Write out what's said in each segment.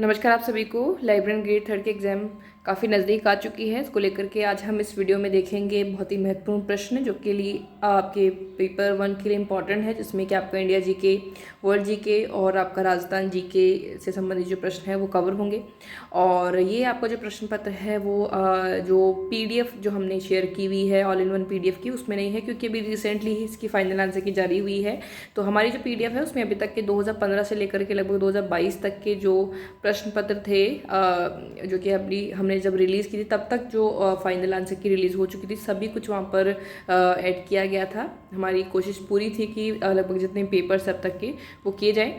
नमस्कार आप सभी को। लाइब्रेरी ग्रेड थर्ड के एग्ज़ाम काफ़ी नज़दीक आ चुकी है। इसको लेकर के आज हम इस वीडियो में देखेंगे बहुत ही महत्वपूर्ण प्रश्न जो के लिए आपके पेपर 1 के लिए इम्पॉर्टेंट है, जिसमें कि आपका इंडिया जीके, वर्ल्ड जीके और आपका राजस्थान जीके से संबंधित जो प्रश्न है वो कवर होंगे। और ये आपका जो प्रश्न पत्र है वो जो पीडीएफ जो हमने शेयर की हुई है ऑल इन वन पीडीएफ की, उसमें नहीं है क्योंकि अभी रिसेंटली ही इसकी फाइनल आंसर की जारी हुई है। तो हमारी जो पीडीएफ है उसमें अभी तक के 2015 से लेकर के लगभग 2022 तक के जो प्रश्न पत्र थे जो कि हमने जब रिलीज़ की थी तब तक जो फाइनल आंसर की रिलीज़ हो चुकी थी, सभी कुछ वहाँ पर ऐड किया गया था। हमारी कोशिश पूरी थी कि लगभग जितने पेपर्स अब तक के वो किए जाएं।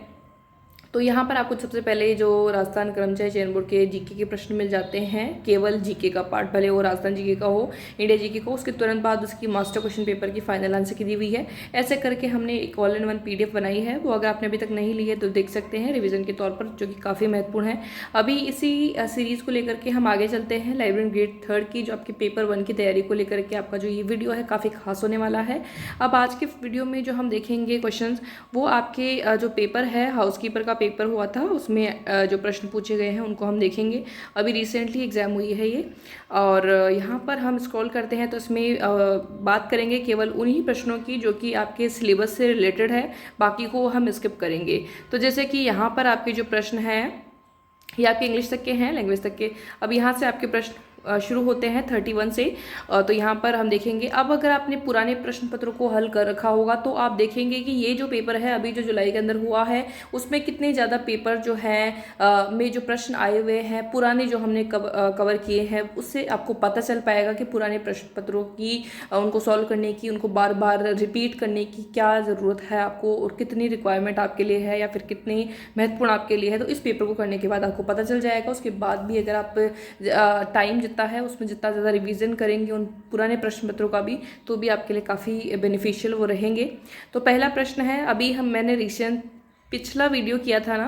तो यहाँ पर आपको सबसे पहले जो राजस्थान कर्मचारी चयन बोर्ड के जीके के प्रश्न मिल जाते हैं, केवल जीके का पार्ट, भले वो राजस्थान जीके का हो, इंडिया जीके का हो, उसके तुरंत बाद उसकी मास्टर क्वेश्चन पेपर की फाइनल आंसर की दी हुई है। ऐसे करके हमने एक ऑल इन वन पीडीएफ बनाई है, वो अगर आपने अभी तक नहीं ली है तो देख सकते हैं रिविजन के तौर पर, जो कि काफ़ी महत्वपूर्ण है। अभी इसी सीरीज़ को लेकर के हम आगे चलते हैं। लाइब्रेरी ग्रेड थर्ड की जो आपकी पेपर 1 की तैयारी को लेकर के आपका जो ये वीडियो है काफ़ी खास होने वाला है। अब आज के वीडियो में जो हम देखेंगे क्वेश्चन, वो आपके जो पेपर है हाउसकीपर का पेपर हुआ था, उसमें जो प्रश्न पूछे गए हैं उनको हम देखेंगे। अभी रिसेंटली एग्जाम हुई है ये, और यहाँ पर हम स्क्रॉल करते हैं तो इसमें बात करेंगे केवल उन्हीं प्रश्नों की जो कि आपके सिलेबस से रिलेटेड है, बाकी को हम स्किप करेंगे। तो जैसे कि यहाँ पर आपके जो प्रश्न हैं ये आपके इंग्लिश तक के हैं, लैंग्वेज तक के। अब यहाँ से आपके प्रश्न शुरू होते हैं 31 से। तो यहाँ पर हम देखेंगे, अब अगर आपने पुराने प्रश्न पत्रों को हल कर रखा होगा तो आप देखेंगे कि ये जो पेपर है अभी जो जुलाई के अंदर हुआ है उसमें कितने ज़्यादा पेपर जो है में जो प्रश्न आए हुए हैं पुराने जो हमने कवर किए हैं, उससे आपको पता चल पाएगा कि पुराने प्रश्न पत्रों की उनको सॉल्व करने की, उनको बार बार रिपीट करने की क्या ज़रूरत है आपको, और कितनी रिक्वायरमेंट आपके लिए है या फिर कितनी महत्वपूर्ण आपके लिए है। तो इस पेपर को करने के बाद आपको पता चल जाएगा। उसके बाद भी अगर आप टाइम जितना है उसमें जितना ज़्यादा रिवीजन करेंगे उन पुराने प्रश्न पत्रों का भी, तो भी आपके लिए काफ़ी बेनिफिशियल वो रहेंगे। तो पहला प्रश्न है, अभी मैंने रिसेंट पिछला वीडियो किया था ना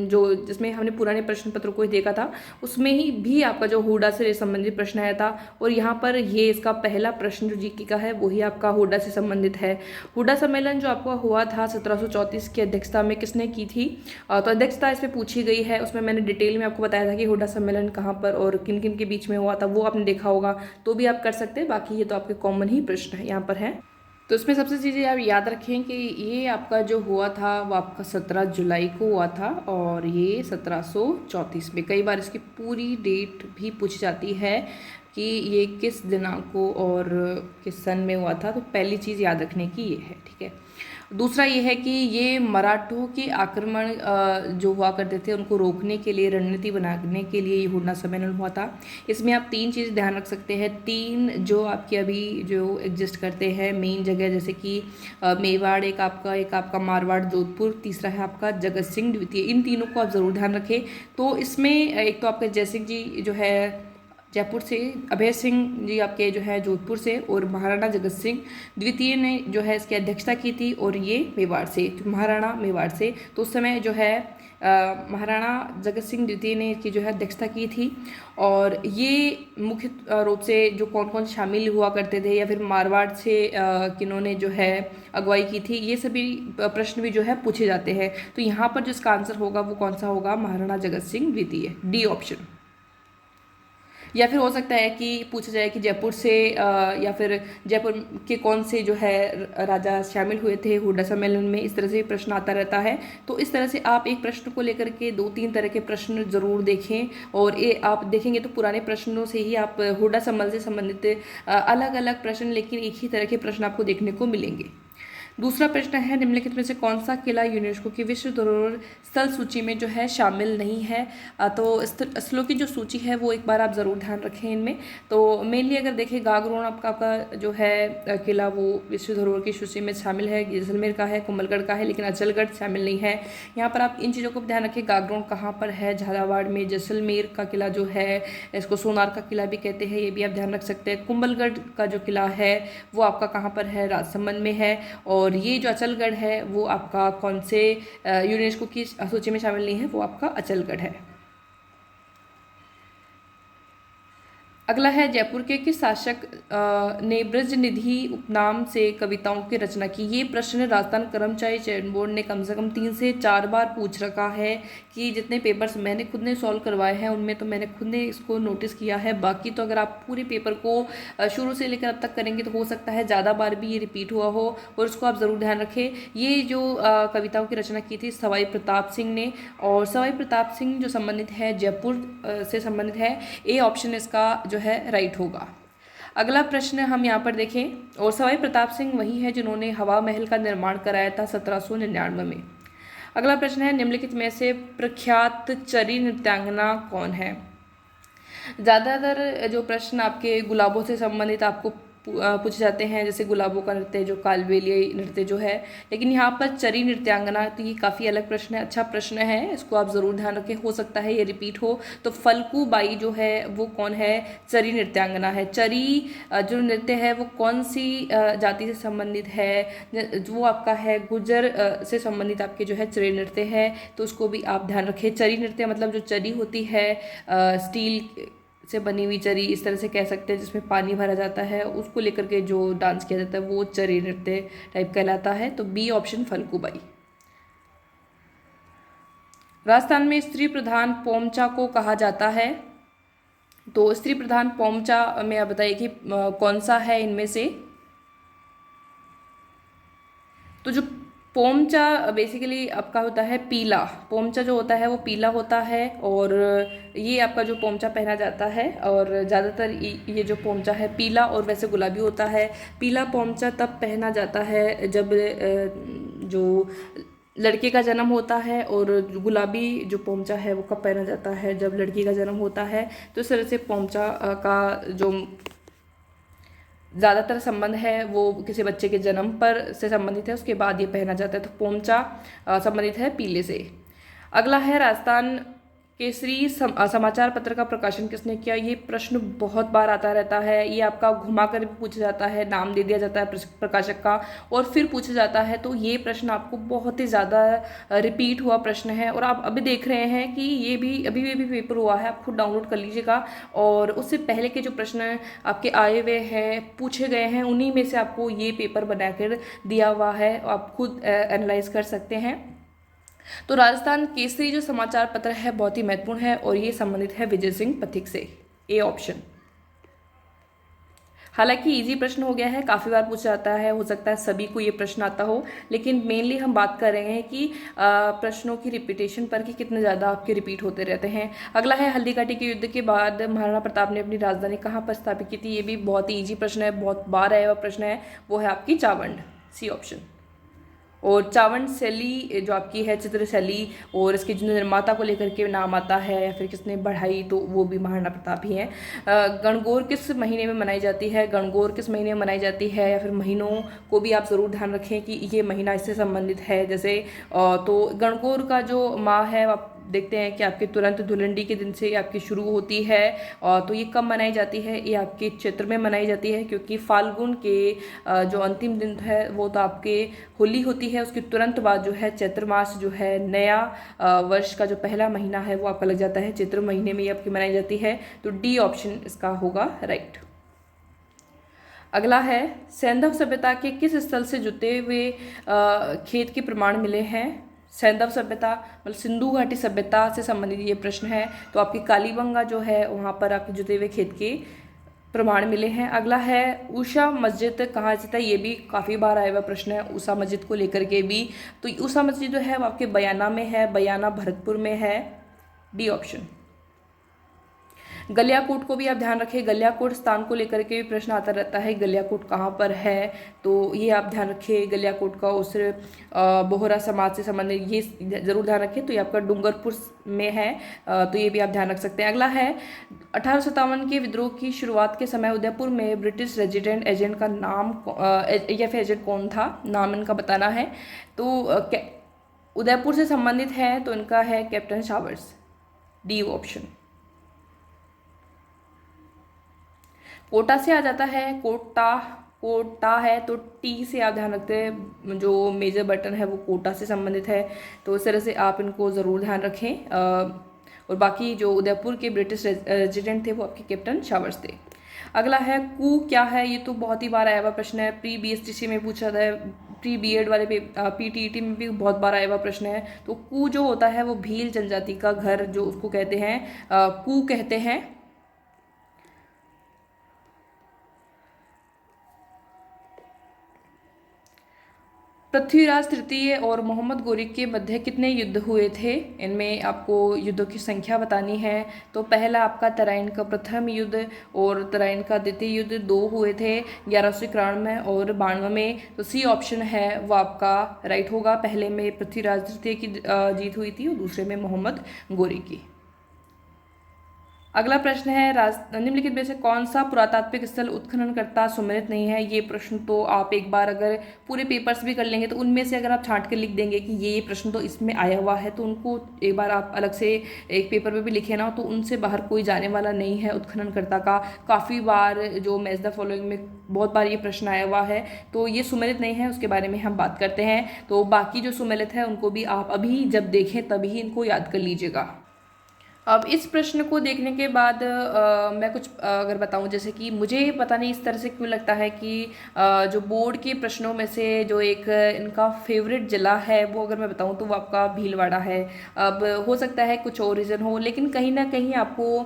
जो जिसमें हमने पुराने प्रश्न पत्रों को ही देखा था, उसमें ही भी आपका जो हुडा से संबंधित प्रश्न आया था, और यहाँ पर ये इसका पहला प्रश्न जो जीके का है वही आपका हुडा से संबंधित है। हुडा सम्मेलन जो आपका हुआ था 1734 की अध्यक्षता में किसने की थी, तो अध्यक्षता इसमें पूछी गई है। उसमें मैंने डिटेल में आपको बताया था कि हुडा सम्मेलन कहाँ पर और किन किन के बीच में हुआ था, वो आपने देखा होगा, तो भी आप कर सकते हैं। बाकी ये तो आपके कॉमन ही प्रश्न है यहाँ पर है। तो इसमें सबसे चीज़ें आप याद रखें कि ये आपका जो हुआ था वो आपका 17 जुलाई को हुआ था, और ये 1734 में। कई बार इसकी पूरी डेट भी पूछी जाती है कि ये किस दिनांक को और किस सन में हुआ था, तो पहली चीज़ याद रखने की ये है, ठीक है। दूसरा ये है कि ये मराठों के आक्रमण जो हुआ करते थे उनको रोकने के लिए रणनीति बनाने के लिए ये हुडा सम्मेलन हुआ था। इसमें आप 3 चीज़ ध्यान रख सकते हैं, 3 जो आपके अभी जो एग्जिस्ट करते हैं मेन जगह, जैसे कि मेवाड़ एक आपका मारवाड़ जोधपुर, तीसरा है आपका जगत सिंह द्वितीय। इन तीनों को आप ज़रूर ध्यान रखें। तो इसमें एक तो आपका जयसिंह जी जो है जयपुर से, अभय सिंह जी आपके जो है जोधपुर से, और महाराणा जगत सिंह द्वितीय ने जो है इसकी अध्यक्षता की थी, और ये मेवाड़ से, महाराणा मेवाड़ से। तो उस समय जो है महाराणा जगत सिंह द्वितीय ने इसकी जो है अध्यक्षता की थी। और ये मुख्य रूप से जो कौन कौन शामिल हुआ करते थे या फिर मारवाड़ से किन्होंने जो है अगुवाई की थी, ये सभी प्रश्न भी जो है पूछे जाते हैं। तो यहाँ पर जो इसका आंसर होगा वो कौन सा होगा, महाराणा जगत सिंह द्वितीय, डी ऑप्शन। या फिर हो सकता है कि पूछा जाए कि जयपुर से या फिर जयपुर के कौन से जो है राजा शामिल हुए थे हुडा सम्मेलन में, इस तरह से प्रश्न आता रहता है। तो इस तरह से आप एक प्रश्न को लेकर के 2-3 तरह के प्रश्न जरूर देखें, और ये आप देखेंगे तो पुराने प्रश्नों से ही आप हुडा सम्मेलन से संबंधित अलग अलग प्रश्न, लेकिन एक ही तरह के प्रश्न आपको देखने को मिलेंगे। दूसरा प्रश्न है, निम्नलिखित में से कौन सा किला यूनेस्को की विश्व धरोहर स्थल सूची में जो है शामिल नहीं है। तो स्थलों की जो सूची है वो एक बार आप ज़रूर ध्यान रखें इनमें। तो मेनली अगर देखें गागरोन आपका जो है किला वो विश्व धरोहर की सूची में शामिल है, जैसलमेर का है, कुंभलगढ़ का है, लेकिन अचलगढ़ शामिल नहीं है। यहाँ पर आप इन चीज़ों को ध्यान रखें। गागरोन कहाँ पर है, झालावाड़ में। जैसलमेर का किला जो है, इसको सोनार का किला भी कहते हैं, ये भी आप ध्यान रख सकते हैं। कुंभलगढ़ का जो किला है वो आपका कहाँ पर है, राजसमंद में है। और ये जो अचलगढ़ है वो आपका कौन से यूनेस्को की सूची में शामिल नहीं है, वो आपका अचलगढ़ है। अगला है जयपुर के किस शासक ने ब्रज निधि उपनाम से कविताओं की रचना की। ये प्रश्न राजस्थान कर्मचारी चयन बोर्ड ने कम से कम 3 से 4 बार पूछ रखा है कि जितने पेपर्स मैंने खुद ने सॉल्व करवाए हैं उनमें तो मैंने खुद ने इसको नोटिस किया है। बाकी तो अगर आप पूरे पेपर को शुरू से लेकर अब तक करेंगे तो हो सकता है ज़्यादा बार भी ये रिपीट हुआ हो, और इसको आप ज़रूर ध्यान रखें। ये जो कविताओं की रचना की थी सवाई प्रताप सिंह ने, और सवाई प्रताप सिंह जो संबंधित है जयपुर से संबंधित है। ए ऑप्शन इसका जो है राइट होगा। अगला प्रश्न हम यहाँ पर देखें, और सवाई प्रताप सिंह वही है जिन्होंने हवा महल का निर्माण कराया था 1799 में। अगला प्रश्न है निम्नलिखित में से प्रख्यात चरी नृत्यांगना कौन है। ज़्यादातर जो प्रश्न आपके गुलाबों से संबंधित आपको पूछे जाते हैं, जैसे गुलाबों का नृत्य जो कालबेलिया नृत्य जो है, लेकिन यहाँ पर चरी नृत्यांगना तो ये काफ़ी अलग प्रश्न है, अच्छा प्रश्न है, इसको आप ज़रूर ध्यान रखें, हो सकता है ये रिपीट हो। तो फल्कू बाई जो है वो कौन है, चरी नृत्यांगना है। चरी जो नृत्य है वो कौन सी जाति से संबंधित है, वो आपका है गुर्जर से संबंधित आपके जो है चरी नृत्य है, तो उसको भी आप ध्यान रखें। चरी नृत्य मतलब जो चरी होती है स्टील से बनी हुई चरी, इस तरह से कह सकते हैं, जिसमें पानी भरा जाता है, उसको लेकर के जो डांस किया जाता है वो चरी नृत्य टाइप कहलाता है। तो बी ऑप्शन फल्गुबाई। राजस्थान में स्त्री प्रधान पोमचा को कहा जाता है। तो स्त्री प्रधान पोमचा में आप बताइए कि कौन सा है इनमें से। तो जो पोमचा बेसिकली आपका होता है पीला, पोमचा जो होता है वो पीला होता है, और ये आपका जो पोमचा पहना जाता है, और ज़्यादातर ये जो पोमचा है पीला और वैसे गुलाबी होता है। पीला पोमचा तब पहना जाता है जब जो लड़के का जन्म होता है, और गुलाबी जो पोमचा है वो कब पहना जाता है, जब लड़की का जन्म होता है। तो इस तरह से पोमचा का जो ज़्यादातर संबंध है वो किसी बच्चे के जन्म पर से संबंधित है, उसके बाद ये पहना जाता है। तो पोमचा संबंधित है पीले से। अगला है राजस्थान केसरी समाचार पत्र का प्रकाशन किसने किया। ये प्रश्न बहुत बार आता रहता है, ये आपका घुमा कर भी पूछा जाता है, नाम दे दिया जाता है प्रकाशक का और फिर पूछा जाता है। तो ये प्रश्न आपको बहुत ही ज़्यादा रिपीट हुआ प्रश्न है, और आप अभी देख रहे हैं कि ये भी अभी भी पेपर हुआ है, आप खुद डाउनलोड कर लीजिएगा, और उससे पहले के जो प्रश्न आपके आए हुए हैं पूछे गए हैं उन्हीं में से आपको ये पेपर बनाकर दिया हुआ है, आप खुद एनालाइज कर सकते हैं। तो राजस्थान केसरी जो समाचार पत्र है बहुत ही महत्वपूर्ण है, और ये संबंधित है विजय सिंह पथिक से। A option. हालांकि इजी प्रश्न हो गया है, काफ़ी बार पूछा जाता है, हो सकता है सभी को ये प्रश्न आता हो, लेकिन मेनली हम बात कर रहे हैं कि प्रश्नों की रिपीटेशन पर कि कितने ज़्यादा आपके रिपीट होते रहते हैं। अगला है हल्दीघाटी के युद्ध के बाद महाराणा प्रताप ने अपनी राजधानी कहाँ पर स्थापित की थी। ये भी बहुत ही ईजी प्रश्न है, बहुत बार आया हुआ प्रश्न है, वो है आपकी चावंड। C option. और चावंड शैली जो आपकी है चित्र शैली, और इसके जो निर्माता को लेकर के नाम आता है या फिर किसने बढ़ाई, तो वो भी महाराणा प्रताप ही हैं। गणगौर किस महीने में मनाई जाती है, गणगौर किस महीने में मनाई जाती है, या फिर महीनों को भी आप ज़रूर ध्यान रखें कि ये महीना इससे संबंधित है। जैसे तो गणगौर का जो माह है आप देखते हैं कि आपके तुरंत धुलंडी के दिन से आपकी शुरू होती है, और तो ये कब मनाई जाती है, ये आपके क्षेत्र में मनाई जाती है, क्योंकि फाल्गुन के जो अंतिम दिन है वो तो आपके होली होती है, उसके तुरंत बाद जो है चैत्र मास जो है नया वर्ष का जो पहला महीना है वो आपका लग जाता है, चैत्र महीने में ये आपकी मनाई जाती है। तो डी ऑप्शन इसका होगा राइट। अगला है सैंधव सभ्यता के किस स्थल से जुटे हुए खेत के प्रमाण मिले हैं। सैंधव सभ्यता मतलब सिंधु घाटी सभ्यता से संबंधित ये प्रश्न है। तो आपकी कालीबंगा जो है वहाँ पर आपके जुटे हुए खेत के प्रमाण मिले हैं। अगला है उषा मस्जिद कहाँ स्थित है। ये भी काफ़ी बार आया हुआ प्रश्न है उषा मस्जिद को लेकर के भी। तो उषा मस्जिद जो है वो आपके बयाना में है, बयाना भरतपुर में है। D option. गलियाकोट को भी आप ध्यान रखें, गलियाकोट स्थान को लेकर के भी प्रश्न आता रहता है, गलियाकोट कहाँ पर है, तो ये आप ध्यान रखें। गलियाकोट का उस बोहरा समाज से संबंधित ये जरूर ध्यान रखें। तो ये आपका डूंगरपुर में है, तो ये भी आप ध्यान रख सकते हैं। अगला है 1857 के विद्रोह की शुरुआत के समय उदयपुर में ब्रिटिश रेजिडेंट एजेंट का नाम या फिर एजेंट कौन था, नाम इनका बताना है। तो उदयपुर से संबंधित है तो इनका है captain showers. D option. Kota से आ जाता है, कोटा है तो टी से आप ध्यान रखते हैं, जो मेजर बटन है वो कोटा से संबंधित है। तो इस तरह से आप इनको ज़रूर ध्यान रखें। और बाकी जो उदयपुर के ब्रिटिश रेजिडेंट थे वो आपके कैप्टन शावर्स थे। अगला है कू क्या है, ये तो बहुत ही बार आया हुआ प्रश्न है, प्री BSTC में पूछा था, प्री B.Ed वाले PTET में भी बहुत बार आया हुआ प्रश्न है। तो कू जो होता है वो भील जनजाति का घर जो उसको कहते हैं कू कहते हैं। पृथ्वीराज तृतीय और मोहम्मद गोरी के मध्य कितने युद्ध हुए थे, इनमें आपको युद्धों की संख्या बतानी है। तो पहला आपका तराइन का प्रथम युद्ध और तराइन का द्वितीय युद्ध 2 हुए थे, 1191 में और 92 में। तो सी ऑप्शन है वो आपका राइट होगा। पहले में पृथ्वीराज तृतीय की जीत हुई थी और दूसरे में मोहम्मद गोरी की। अगला प्रश्न है निम्नलिखित में से कौन सा पुरातात्विक स्थल उत्खननकर्ता सुमेलित नहीं है। ये प्रश्न तो आप एक बार अगर पूरे पेपर्स भी कर लेंगे तो उनमें से अगर आप छांट के लिख देंगे कि ये प्रश्न तो इसमें आया हुआ है, तो उनको एक बार आप अलग से एक पेपर में भी लिखे ना, तो उनसे बाहर कोई जाने वाला नहीं है उत्खननकर्ता का। काफ़ी बार जो मैच द फॉलोइंग में बहुत बार ये प्रश्न आया हुआ है, तो ये सुमेलित नहीं है, उसके बारे में हम बात करते हैं। तो बाकी जो सुमेलित है उनको भी आप अभी जब देखें तभी इनको याद कर लीजिएगा। अब इस प्रश्न को देखने के बाद मैं कुछ अगर बताऊं, जैसे कि मुझे पता नहीं इस तरह से क्यों लगता है कि जो बोर्ड के प्रश्नों में से जो एक इनका फेवरेट जिला है वो अगर मैं बताऊं तो वो आपका भीलवाड़ा है। अब हो सकता है कुछ और रीज़न हो, लेकिन कहीं ना कहीं आपको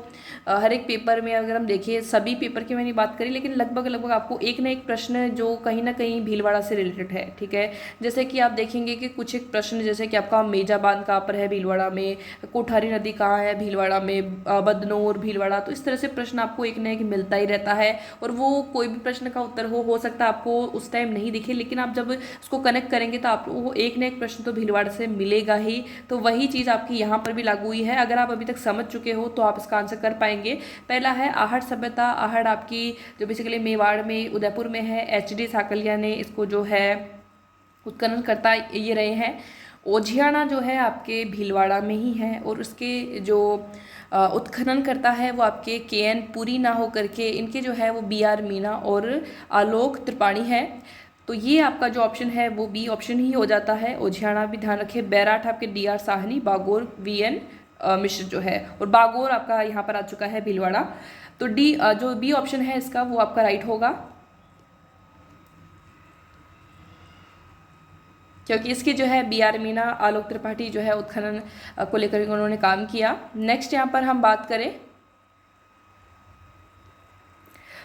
हर एक पेपर में अगर हम देखें, सभी पेपर की मैंने बात करी, लेकिन लगभग लगभग आपको एक ना एक प्रश्न जो कहीं ना कहीं भीलवाड़ा से रिलेटेड है। ठीक है, जैसे कि आप देखेंगे कि कुछ एक प्रश्न जैसे कि आपका मेजा बांध कहाँ पर है भीलवाड़ा में, कोठारी नदी कहाँ है भीलवाड़ा में, बदनौर भीलवाड़ा। तो इस तरह से प्रश्न आपको एक ना एक मिलता ही रहता है, और वो कोई भी प्रश्न का उत्तर हो सकता है आपको उस टाइम नहीं दिखे, लेकिन आप जब उसको कनेक्ट करेंगे तो आपको एक ना एक प्रश्न तो भीलवाड़ा से मिलेगा ही। तो वही चीज़ आपकी यहाँ पर भी लागू हुई है। अगर आप अभी तक समझ चुके हो तो आप इसका आंसर कर पाएंगे। पहला है आहड़ सभ्यता। आहड़ आपकी जो बेसिकली मेवाड़ में उदयपुर में है, HD साकलिया ने इसको जो है उत्खनन करता ये रहे हैं। ओझियाना जो है आपके भीलवाड़ा में ही है, और उसके जो उत्खनन करता है वो आपके KN पुरी ना हो करके इनके जो है वो BR मीना और आलोक त्रिपाठी है। तो ये आपका जो ऑप्शन है वो B ऑप्शन ही हो जाता है। ओझियाना भी ध्यान रखें। बैराठ आपके DR साहनी, बागोर VN मिश्र जो है, और बागोर आपका यहाँ पर आ चुका है भीलवाड़ा। तो जो B ऑप्शन है इसका वो आपका राइट होगा, क्योंकि इसके जो है BR मीना, आलोक त्रिपाठी जो है उत्खनन को लेकर उन्होंने काम किया। नेक्स्ट यहाँ पर हम बात करें,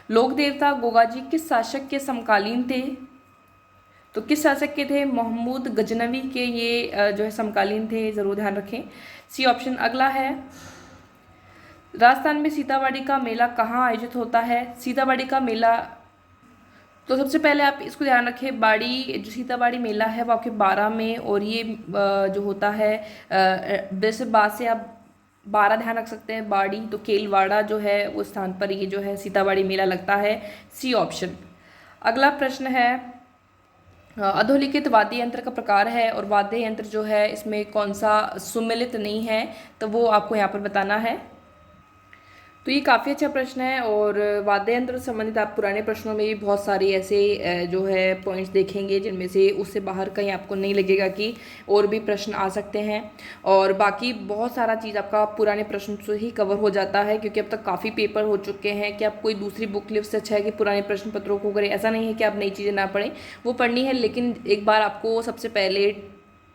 लोक देवता गोगाजी किस शासक के समकालीन थे। तो किस शासक के थे, महमूद गजनवी के ये जो है समकालीन थे, ज़रूर ध्यान रखें। C option. अगला है राजस्थान में सीताबाड़ी का मेला कहाँ आयोजित होता है। सीताबाड़ी का मेला, तो सबसे पहले आप इसको ध्यान रखें, बाड़ी जो सीताबाड़ी मेला है वो आपके 12 में, और ये जो होता है वैसे बाद से आप 12 ध्यान रख सकते हैं, बाड़ी तो केलवाड़ा जो है उस स्थान पर ये जो है सीताबाड़ी मेला लगता है। C option. अगला प्रश्न है अधोलिखित वाद्य यंत्र का प्रकार है, और वाद्य यंत्र जो है इसमें कौन सा सुमेलित नहीं है, तो वो आपको यहाँ पर बताना है। तो ये काफ़ी अच्छा प्रश्न है, और वाद्य यंत्र से संबंधित आप पुराने प्रश्नों में भी बहुत सारे ऐसे जो है पॉइंट्स देखेंगे जिनमें से उससे बाहर कहीं आपको नहीं लगेगा कि और भी प्रश्न आ सकते हैं। और बाकी बहुत सारा चीज़ आपका पुराने प्रश्न से ही कवर हो जाता है, क्योंकि अब तक काफ़ी पेपर हो चुके हैं कि आप कोई दूसरी बुक लिस्ट से अच्छा है कि पुराने प्रश्न पत्रों को करें। ऐसा नहीं है कि आप नई चीज़ें ना पढ़ें, वो पढ़नी है, लेकिन एक बार आपको सबसे पहले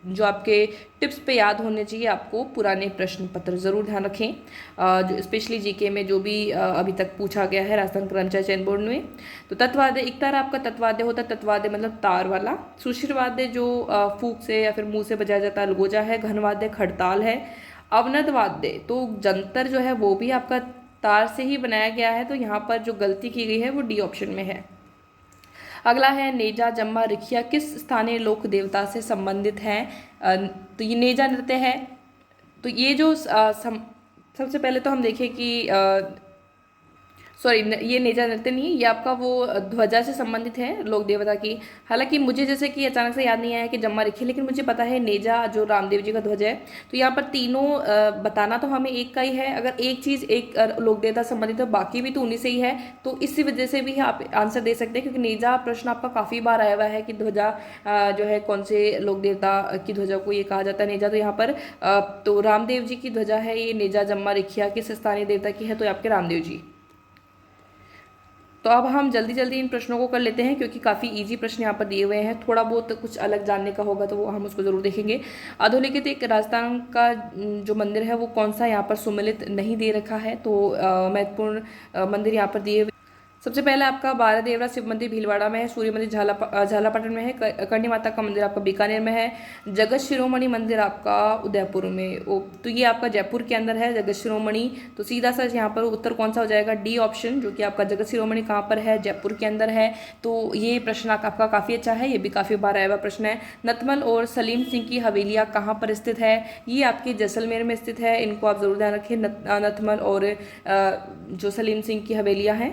जो आपके टिप्स पे याद होने चाहिए, आपको पुराने प्रश्न पत्र ज़रूर ध्यान रखें, जो स्पेशली GK में जो भी अभी तक पूछा गया है राजस्थान कर्मचारी चयन बोर्ड में। तो तत्वाद्य, एक तरह आपका तत्वाद्य होता है, तत्वाद्य मतलब तार वाला। सुशिरवाद्य जो फूक से या फिर मुंह से बजाया जाता है, अलगोजा है। घनवाद्य खड़ताल है। अवनदवाद्य तो जंतर जो है वो भी आपका तार से ही बनाया गया है, तो यहाँ पर जो गलती की गई है वो D ऑप्शन में है। अगला है नेजा जम्मा रिखिया किस स्थानीय लोक देवता से संबंधित हैं। तो ये नेजा नृत्य है। तो ये जो सबसे पहले तो हम देखें कि सॉरी, ये नेजा नृत्य नहीं है, ये आपका वो ध्वजा से संबंधित है, लोक देवता की। हालांकि मुझे जैसे कि अचानक से याद नहीं आया कि जम्मा लिखी, लेकिन मुझे पता है नेजा जो रामदेव जी का ध्वज है। तो यहाँ पर तीनों बताना तो हमें एक का ही है। अगर एक चीज़ एक लोक देवता संबंधित है, बाकी भी तो उन्हीं से ही है, तो इसी वजह से भी आप आंसर दे सकते हैं, क्योंकि नेजा प्रश्न आपका काफ़ी बार आया हुआ है कि ध्वजा जो है कौन से लोक देवता की ध्वजा को ये कहा जाता है नेजा। तो यहाँ पर तो रामदेव जी की ध्वजा है ये नेजा। जम्मा रिखिया किस स्थानीय देवता की है, तो आपके रामदेव जी। तो अब हम जल्दी जल्दी इन प्रश्नों को कर लेते हैं, क्योंकि काफ़ी इजी प्रश्न यहाँ पर दिए हुए हैं। थोड़ा बहुत कुछ अलग जानने का होगा तो वो हम उसको ज़रूर देखेंगे। अधोलिखित एक राजस्थान का जो मंदिर है वो कौन सा यहाँ पर सुमेलित नहीं दे रखा है, तो महत्वपूर्ण मंदिर यहाँ पर दिए हुए। सबसे पहले आपका बारा देवरा शिव मंदिर भीलवाड़ा में है, सूर्य मंदिर झालापाटन में है, करणी माता का मंदिर आपका बीकानेर में है, जगत शिरोमणि मंदिर आपका उदयपुर में। तो ये आपका जयपुर के अंदर है जगत शिरोमणि। तो सीधा सा यहाँ पर उत्तर कौन सा हो जाएगा, डी ऑप्शन, जो कि आपका जगत शिरोमणि कहाँ पर है, जयपुर के अंदर है। तो ये प्रश्न आपका काफ़ी अच्छा है, ये भी काफ़ी बार आया हुआ प्रश्न है। नतमल और सलीम सिंह की हवेलियाँ कहाँ पर स्थित है, ये आपके जैसलमेर में स्थित है। इनको आप जरूर ध्यान रखें, नतमल और जो सलीम सिंह की हवेलियाँ हैं।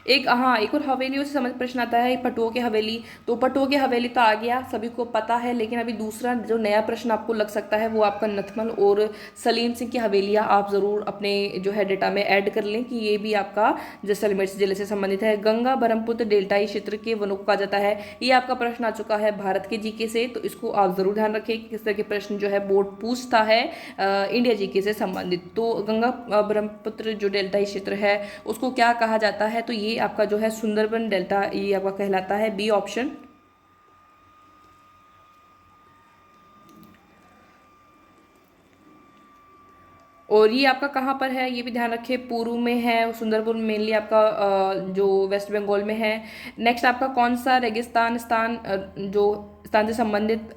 एक और हवेलियों से संबंधित प्रश्न आता है, पटुओं की हवेली। तो पटुओं की हवेली तो आ गया, सभी को पता है, लेकिन अभी दूसरा जो नया प्रश्न आपको लग सकता है वो आपका नथमल और सलीम सिंह की हवेलियाँ आप ज़रूर अपने जो है डेटा में ऐड कर लें कि ये भी आपका जैसलमेर जिले से संबंधित है। गंगा ब्रह्मपुत्र डेल्टाई क्षेत्र के वनों को कहा जाता है, ये आपका प्रश्न आ चुका है भारत के जीके से। तो इसको आप ज़रूर ध्यान रखें कि किस तरह के प्रश्न जो है बोर्ड पूछता है इंडिया जीके से संबंधित। तो गंगा ब्रह्मपुत्र जो डेल्टाई क्षेत्र है उसको क्या कहा जाता है, तो ये आपका जो है सुंदरबन डेल्टा ये आपका कहलाता है, बी ऑप्शन। और ये आपका कहाँ पर है, ये भी ध्यान रखें, पूर्व में है। सुंदरपुर मेनली आपका जो वेस्ट बंगाल में है। नेक्स्ट आपका कौन सा रेगिस्तान स्थान जो स्थान से संबंधित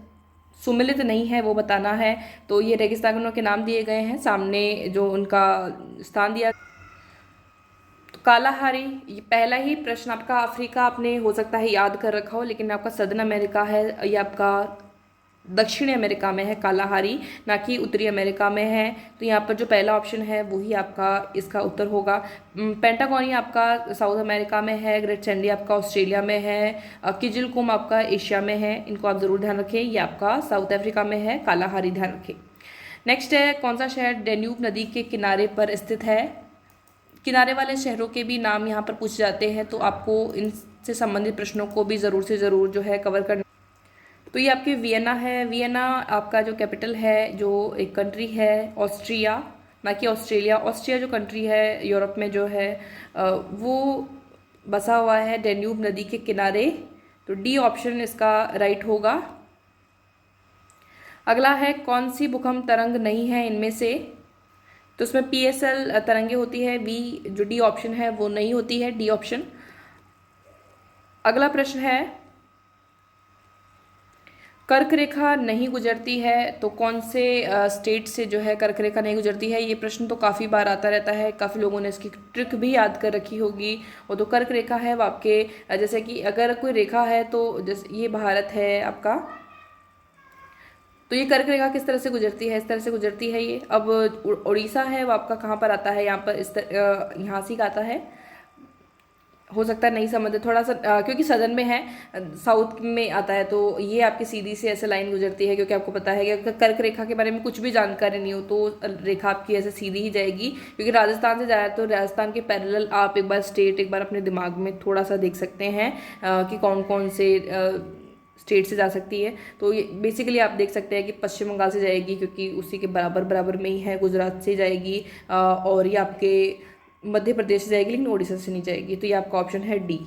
सुमिलित नहीं है वो बताना है। तो ये रेगिस्तानों के नाम दिए गए हैं सामने, जो उनका स्थान दिया। कालाहारी, ये पहला ही प्रश्न आपका अफ्रीका आपने हो सकता है याद कर रखा हो, लेकिन आपका सदर्न अमेरिका है, ये आपका दक्षिणी अमेरिका में है कालाहारी, ना कि उत्तरी अमेरिका में है। तो यहाँ पर जो पहला ऑप्शन है वही आपका इसका उत्तर होगा। पेंटागोनिया आपका साउथ अमेरिका में है, ग्रेट सैंडी आपका ऑस्ट्रेलिया में है, किजिलकुम आपका एशिया में है। इनको आप ज़रूर ध्यान रखें, ये आपका साउथ अफ्रीका में है, कालाहारी ध्यान रखें। नेक्स्ट है, कौन सा शहर डेन्यूब नदी के किनारे पर स्थित है। किनारे वाले शहरों के भी नाम यहाँ पर पूछे जाते हैं, तो आपको इनसे संबंधित प्रश्नों को भी ज़रूर से ज़रूर जो है कवर करना। तो ये आपकी वियना है। वियना आपका जो कैपिटल है, जो एक कंट्री है ऑस्ट्रिया, ना कि ऑस्ट्रेलिया। ऑस्ट्रिया जो कंट्री है यूरोप में जो है वो बसा हुआ है डेन्यूब नदी के किनारे। तो डी ऑप्शन इसका राइट होगा। अगला है, कौन सी भूकंप तरंग नहीं है इनमें से। तो उसमें PSL तरंगे होती है, बी जो डी ऑप्शन है वो नहीं होती है, डी ऑप्शन। अगला प्रश्न है, कर्क रेखा नहीं गुजरती है, तो कौन से स्टेट से जो है कर्क रेखा नहीं गुजरती है। ये प्रश्न तो काफ़ी बार आता रहता है, काफ़ी लोगों ने इसकी ट्रिक भी याद कर रखी होगी। और तो कर्क रेखा है वो आपके जैसे कि अगर कोई रेखा है तो जैसे ये भारत है आपका, तो ये कर्क रेखा किस तरह से गुजरती है, इस तरह से गुजरती है ये। अब उड़ीसा है वो आपका कहाँ पर आता है, यहाँ पर इस यहाँ से आता है। हो सकता है नहीं समझते थोड़ा सा क्योंकि सदर्न में है, साउथ में आता है। तो ये आपकी सीधी से ऐसे लाइन गुजरती है, क्योंकि आपको पता है कि अगर कर्क रेखा के बारे में कुछ भी जानकारी नहीं हो तो रेखा आपकी ऐसे सीधी ही जाएगी। क्योंकि राजस्थान से जाए तो राजस्थान के पैरेलल आप एक बार स्टेट एक बार अपने दिमाग में थोड़ा सा देख सकते हैं कि कौन कौन से स्टेट से जा सकती है। तो ये बेसिकली आप देख सकते हैं कि पश्चिम बंगाल से जाएगी, क्योंकि उसी के बराबर बराबर में ही है। गुजरात से जाएगी और ये आपके मध्य प्रदेश से जाएगी, लेकिन उड़ीसा से नहीं जाएगी। तो ये आपका ऑप्शन है डी।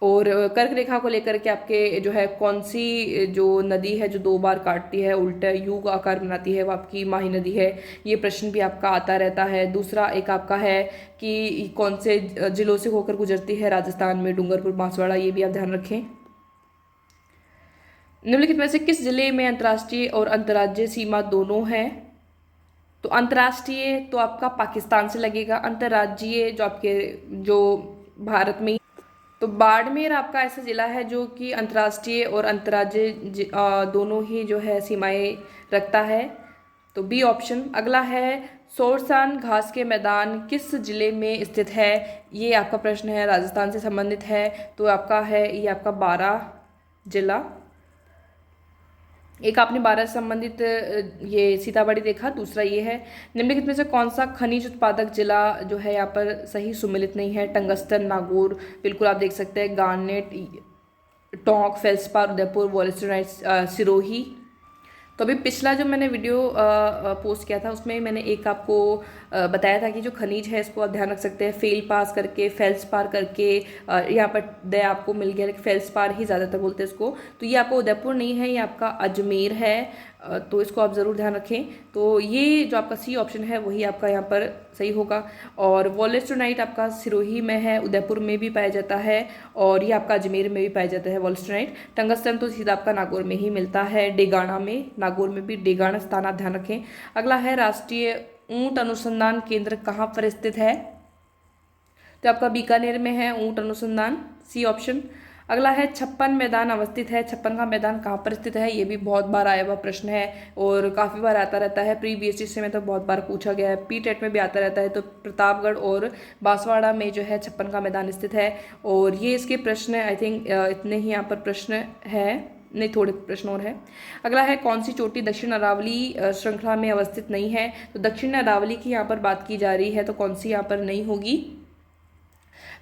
और कर्क रेखा को लेकर के आपके जो है कौन सी जो नदी है जो 2 बार काटती है, उल्टा यू का आकार बनाती है, वो आपकी माही नदी है। ये प्रश्न भी आपका आता रहता है। दूसरा एक आपका है कि कौन से जिलों से होकर गुजरती है राजस्थान में, डूंगरपुर बांसवाड़ा, ये भी आप ध्यान रखें। निम्नलिखित में से किस जिले में अंतर्राष्ट्रीय और अंतर्राज्यीय सीमा दोनों है। तो अंतर्राष्ट्रीय तो आपका पाकिस्तान से लगेगा, अंतर्राज्यीय जो आपके जो भारत में। तो बाड़मेर आपका ऐसा ज़िला है जो कि अंतर्राष्ट्रीय और अंतर्राज्यीय दोनों ही जो है सीमाएं रखता है। तो बी ऑप्शन। अगला है सोरसान घास के मैदान किस जिले में स्थित है। ये आपका प्रश्न है, राजस्थान से संबंधित है। तो आपका है ये आपका बारां जिला। एक आपने बारह से संबंधित ये सीतामढ़ी देखा, दूसरा ये है निम्नलिखित में से कौन सा खनिज उत्पादक जिला जो है यहाँ पर सही सुमेलित नहीं है। टंगस्टन, नागौर, बिल्कुल आप देख सकते हैं, गार्नेट, टोंक, फेल्सपार, उदयपुर, वॉलस्टोनाइट, सिरोही। तो अभी पिछला जो मैंने वीडियो पोस्ट किया था उसमें मैंने एक आपको बताया था कि जो खनिज है इसको आप ध्यान रख सकते हैं, फेल पास करके, फेल्स पार करके, यहाँ पर द आपको मिल गया, लेकिन फेल्स पार ही ज़्यादातर बोलते हैं इसको। तो ये आपका उदयपुर नहीं है, ये आपका अजमेर है। तो इसको आप ज़रूर ध्यान रखें। तो ये जो आपका सी ऑप्शन है वही आपका यहाँ पर सही होगा। और वॉलस्टोनाइट आपका सिरोही में है, उदयपुर में भी पाया जाता है, और ये आपका अजमेर में भी पाया जाता है वॉलस्टोनाइट। टंगस्टन तो सीधा आपका नागौर में ही मिलता है, डेगाना में, नागौर में भी डेगाना स्थान आप ध्यान रखें। अगला है राष्ट्रीय ऊंट अनुसंधान केंद्र कहाँ पर स्थित है। तो आपका बीकानेर में है ऊंट अनुसंधान, सी ऑप्शन। अगला है छप्पन मैदान अवस्थित है, छप्पन का मैदान कहाँ पर स्थित है। ये भी बहुत बार आया हुआ प्रश्न है और काफ़ी बार आता रहता है। प्री बीएससी में तो बहुत बार पूछा गया है, पी टेट में भी आता रहता है। तो प्रतापगढ़ और बांसवाड़ा में जो है छप्पन का मैदान स्थित है। और ये इसके प्रश्न आई थिंक इतने ही यहाँ पर प्रश्न है, नहीं थोड़े प्रश्न और है। अगला है कौन सी चोटी दक्षिण अरावली श्रृंखला में अवस्थित नहीं है। तो दक्षिण अरावली की यहाँ पर बात की जा रही है, तो कौन सी यहाँ पर नहीं होगी।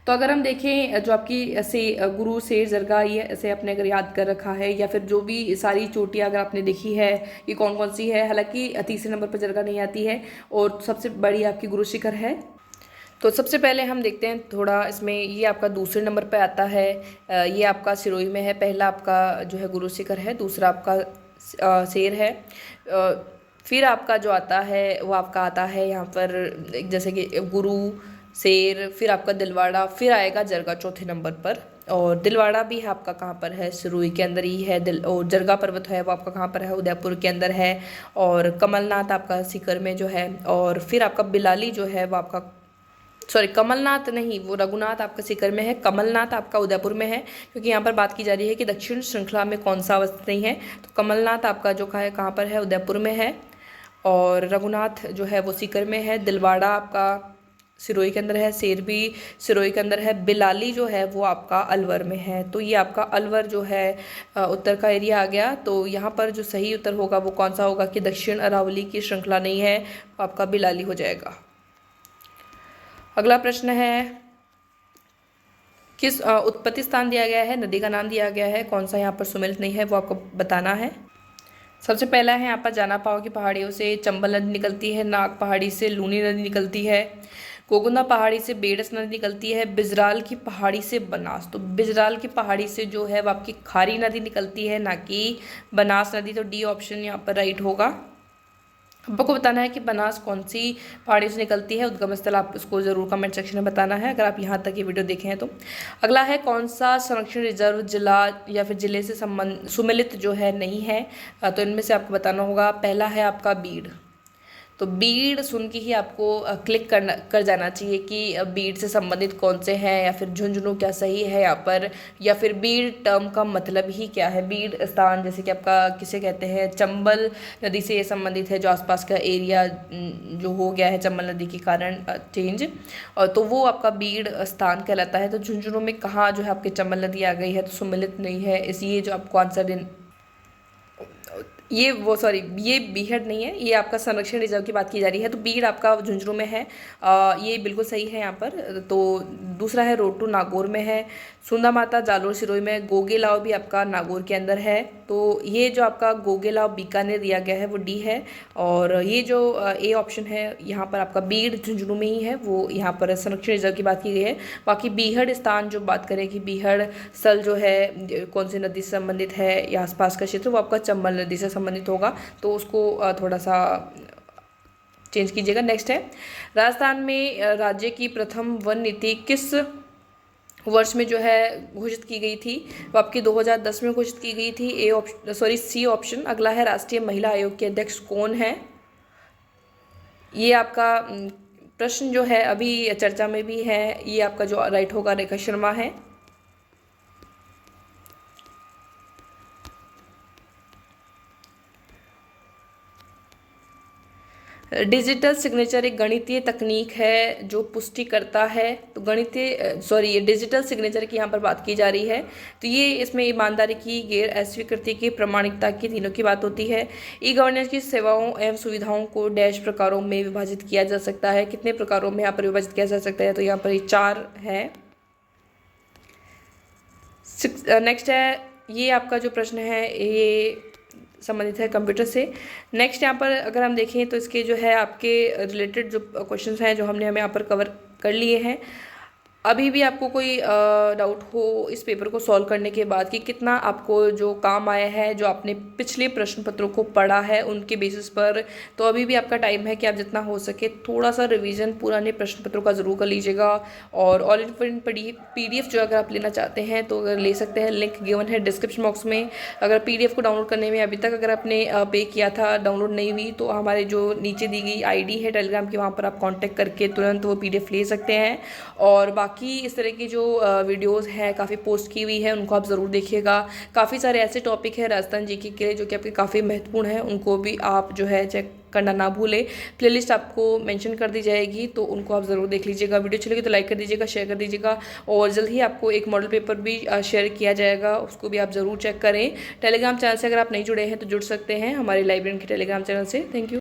तो अगर हम देखें जो आपकी ऐसे गुरु शेर दरगाह, ये ऐसे आपने अगर याद कर रखा है, या फिर जो भी सारी चोटियाँ अगर आपने देखी है ये कौन कौन सी है। हालांकि तीसरे नंबर पर दरगाह नहीं आती है, और सबसे बड़ी आपकी गुरु शिखर है। तो सबसे पहले हम देखते हैं थोड़ा इसमें, ये आपका दूसरे नंबर पे आता है, ये आपका सिरोही में है। पहला आपका जो है गुरु शिखर है, दूसरा आपका शेर है। फिर आपका जो आता है वो आपका आता है यहाँ पर जैसे कि गुरु, शेर, फिर आपका दिलवाड़ा, फिर आएगा जरगा चौथे नंबर पर। और दिलवाड़ा भी है आपका कहाँ पर है, सिरोही के अंदर ही है। और जरगा पर्वत है वो आपका कहाँ पर है, उदयपुर के अंदर है। और कमलनाथ आपका सीकर में जो है। और फिर आपका बिलाली जो है वो आपका, सॉरी कमलनाथ नहीं, वो रघुनाथ आपका सीकर में है, कमलनाथ आपका उदयपुर में है। क्योंकि यहाँ पर बात की जा रही है कि दक्षिण श्रृंखला में कौन सा अवस्थित नहीं है। तो कमलनाथ आपका जो है कहाँ पर है, उदयपुर में है। और रघुनाथ जो है वो सीकर में है। दिलवाड़ा आपका सिरोही के अंदर है, शेर भी सिरोही के अंदर है। बिलाली जो है वो आपका अलवर में है। तो ये आपका अलवर जो है उत्तर का एरिया आ गया। तो यहाँ पर जो सही उत्तर होगा वो कौन सा होगा कि दक्षिण अरावली की श्रृंखला नहीं है, तो आपका बिलाली हो जाएगा। अगला प्रश्न है किस उत्पत्ति स्थान दिया गया है, नदी का नाम दिया गया है, कौन सा यहाँ पर सुमेलित नहीं है वो आपको बताना है। सबसे पहला है यहाँ पर जाना पाओ की पहाड़ियों से चंबल नदी निकलती है, नाग पहाड़ी से लूनी नदी निकलती है, गोगुंदा पहाड़ी से बेडस नदी निकलती है, बिजराल की पहाड़ी से बनास। तो बिजराल की पहाड़ी से जो है वो आपकी खारी नदी निकलती है, ना कि बनास नदी। तो डी ऑप्शन यहाँ पर राइट होगा। आपको बताना है कि बनास कौन सी पहाड़ी से निकलती है, उद्गम स्थल आप उसको ज़रूर कमेंट सेक्शन में बताना है अगर आप यहाँ तक ये वीडियो देखे हैं तो। अगला है कौन सा संरक्षण रिजर्व जिला या फिर ज़िले से सुमेलित जो है नहीं है। तो इनमें से आपको बताना होगा। पहला है आपका बीड़। तो बीड़ सुन के ही आपको क्लिक कर जाना चाहिए कि बीड़ से संबंधित कौन से हैं, या फिर झुंझुनू क्या सही है यहाँ पर, या फिर बीड़ टर्म का मतलब ही क्या है। बीड़ स्थान जैसे कि आपका किसे कहते हैं, चंबल नदी से ये संबंधित है, जो आसपास का एरिया जो हो गया है चंबल नदी के कारण चेंज, और तो वो आपका बीड़ स्थान कहलाता है। तो झुंझुनू में कहाँ जो है आपके चंबल नदी आ गई है, तो सुमेलित नहीं है। इसलिए जो आपको आंसर ये बीहड़ नहीं है, ये आपका संरक्षण रिजर्व की बात की जा रही है। तो बीड़ आपका झुंझुनू में है, ये बिल्कुल सही है यहाँ पर। तो दूसरा है रोटू नागौर में है, सुंदा माता जालोर सिरोही में, गोगेलाव भी आपका नागौर के अंदर है। तो ये जो आपका गोगेलाव बीकानेर दिया गया है वो डी है। और ये जो ए ऑप्शन है यहाँ पर आपका बीड़ झुंझुनू में ही है, वो यहाँ पर संरक्षण रिजर्व की बात की गई है। बाकी बीहड़ स्थान जो बात करें कि बीहड़ स्थल जो है कौन सी नदी से संबंधित है या आसपास का क्षेत्र, वो आपका चंबल नदी से संबंधित होगा। तो उसको थोड़ा सा चेंज कीजिएगा। नेक्स्ट है राजस्थान में राज्य की प्रथम वन नीति किस वर्ष में जो है घोषित की गई थी। वो आपकी 2010 में घोषित की गई थी। C option. अगला है राष्ट्रीय महिला आयोग के अध्यक्ष कौन है। ये आपका प्रश्न जो है अभी चर्चा में भी है, ये आपका जो राइट होगा रेखा शर्मा है। डिजिटल सिग्नेचर एक गणितीय तकनीक है जो पुष्टि करता है, तो ये डिजिटल सिग्नेचर की यहाँ पर बात की जा रही है। तो ये इसमें ईमानदारी की, गैर अस्वीकृति की, प्रामाणिकता की, तीनों की बात होती है। ई गवर्नेंस की सेवाओं एवं सुविधाओं को डैश प्रकारों में विभाजित किया जा सकता है। कितने प्रकारों में यहाँ पर विभाजित किया जा सकता है, तो यहाँ पर 4 है। नेक्स्ट है, ये आपका जो प्रश्न है ये संबंधित है कंप्यूटर से। नेक्स्ट यहाँ पर अगर हम देखें तो इसके जो है आपके रिलेटेड जो क्वेश्चंस हैं जो हमने यहाँ पर कवर कर लिए हैं। अभी भी आपको कोई डाउट हो इस पेपर को सॉल्व करने के बाद कि कितना आपको जो काम आया है, जो आपने पिछले प्रश्न पत्रों को पढ़ा है उनके बेसिस पर, तो अभी भी आपका टाइम है कि आप जितना हो सके थोड़ा सा रिवीजन पुराने प्रश्न पत्रों का ज़रूर कर लीजिएगा। और ऑल इन वन PDF जो अगर आप लेना चाहते हैं तो अगर ले सकते हैं, लिंक गिवन है डिस्क्रिप्शन बॉक्स में। अगर PDF को डाउनलोड करने में अभी तक अगर आपने पे किया था, डाउनलोड नहीं हुई, तो हमारे जो नीचे दी गई ID है टेलीग्राम की, वहाँ पर आप कॉन्टैक्ट करके तुरंत वो PDF ले सकते हैं। और बाकी इस तरह की जो वीडियोस हैं काफ़ी पोस्ट की हुई है, उनको आप ज़रूर देखिएगा। काफ़ी सारे ऐसे टॉपिक हैं राजस्थान जीके के लिए जो कि आपके काफ़ी महत्वपूर्ण हैं, उनको भी आप जो है चेक करना ना भूलें। प्लेलिस्ट आपको मेंशन कर दी जाएगी, तो उनको आप ज़रूर देख लीजिएगा। वीडियो अच्छी लगी तो लाइक कर दीजिएगा, शेयर कर दीजिएगा। और जल्द ही आपको एक मॉडल पेपर भी शेयर किया जाएगा, उसको भी आप ज़रूर चेक करें। टेलीग्राम चैनल से अगर आप नहीं जुड़े हैं तो जुड़ सकते हैं हमारे लाइब्रेरी के टेलीग्राम चैनल से। Thank you.